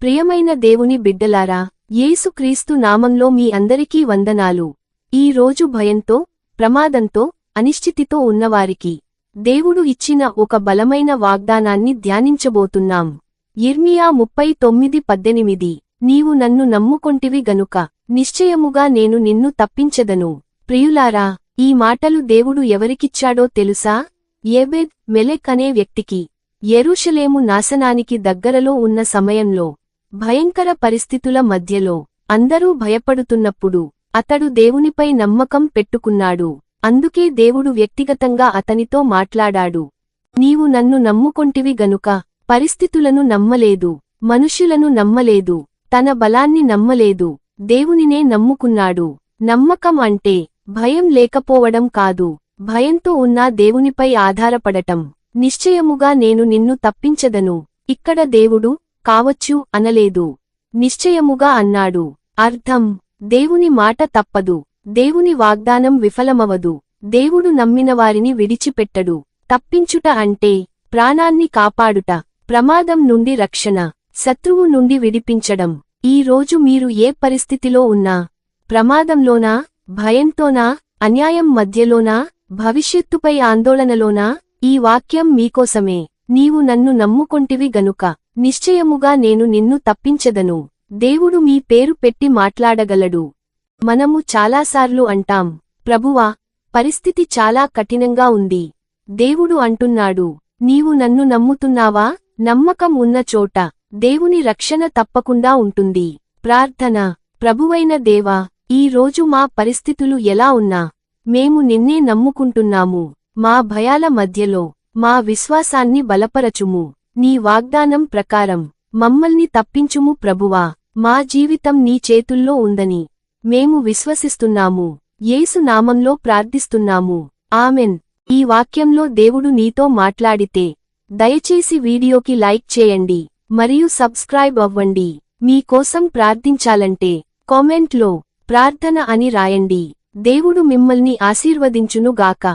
ప్రియమైన దేవుని బిడ్డలారా, యేసుక్రీస్తు నామంలో మీ అందరికీ వందనాలు. ఈ రోజు భయంతో, ప్రమాదంతో, అనిశ్చితితో ఉన్నవారికి దేవుడు ఇచ్చిన ఒక బలమైన వాగ్దానాన్ని ధ్యానించబోతున్నాం. యిర్మీయా 39:18 నీవు నన్ను నమ్ముకొంటివి గనుక నిశ్చయముగా నేను నిన్ను తప్పించెదను. ప్రియులారా, ఈ మాటలు దేవుడు ఎవరికిచ్చాడో తెలుసా? ఏబెద్ మెలెక్ అనే వ్యక్తికి. యెరూషలేము నాశనానికి దగ్గరలో ఉన్న సమయంలో, భయంకర పరిస్థితుల మధ్యలో, అందరూ భయపడుతున్నప్పుడు అతడు దేవునిపై నమ్మకం పెట్టుకున్నాడు. అందుకే దేవుడు వ్యక్తిగతంగా అతనితో మాట్లాడాడు. నీవు నన్ను నమ్ముకొంటివి గనుక పరిస్థితులను నమ్మలేదు, మనుష్యులను నమ్మలేదు, తన బలాన్ని నమ్మలేదు, దేవునినే నమ్ముకున్నాడు. నమ్మకం అంటే భయం లేకపోవడం కాదు, భయంతో ఉన్నా దేవునిపై ఆధారపడటం. నిశ్చయముగా నేను నిన్ను తప్పించదను. ఇక్కడ దేవుడు కావచ్చు అనలేదు, నిశ్చయముగా అన్నాడు. అర్థం: దేవుని మాట తప్పదు, దేవుని వాగ్దానం విఫలమవదు, దేవుడు నమ్మినవారిని విడిచిపెట్టడు. తప్పించుట అంటే ప్రాణాన్ని కాపాడుట, ప్రమాదం నుండి రక్షణ, శత్రువు నుండి విడిపించడం. ఈ రోజు మీరు ఏ పరిస్థితిలో ఉన్నా, ప్రమాదంలోనా, భయంతోనా, అన్యాయం మధ్యలోనా, భవిష్యత్తుపై ఆందోళనలోనా, ఈ వాక్యం మీకోసమే. నీవు నన్ను నమ్ముకొంటివి గనుక నిశ్చయముగా నేను నిన్ను తప్పించెదను. దేవుడు మీ పేరు పెట్టి మాట్లాడగలడు. మనము చాలాసార్లు అంటాం, ప్రభువా, పరిస్థితి చాలా కఠినంగా ఉంది. దేవుడు అంటున్నాడు, నీవు నన్ను నమ్ముతున్నావా? నమ్మకం ఉన్న చోట దేవుని రక్షణ తప్పకుండా ఉంటుంది. ప్రార్థన: ప్రభువైన దేవా, ఈ రోజు మా పరిస్థితులు ఎలా ఉన్నా మేము నిన్నే నమ్ముకుంటున్నాము. మా భయాల మధ్యలో మా విశ్వాసాన్ని బలపరచుము. నీ వాగ్దానం ప్రకారం మమ్మల్ని తప్పించుము ప్రభువా. మా జీవితం నీ చేతుల్లో ఉందని మేము విశ్వసిస్తున్నాము. యేసు నామంలో ప్రార్థిస్తున్నాము. ఆమెన్. ఈ వాక్యంలో దేవుడు నీతో మాట్లాడితే దయచేసి వీడియోకి లైక్ చేయండి మరియు సబ్స్క్రైబ్ అవ్వండి. మీ కోసం ప్రార్థించాలంటే కామెంట్లో ప్రార్థన అని రాయండి. దేవుడు మిమ్మల్ని ఆశీర్వదించునుగాక.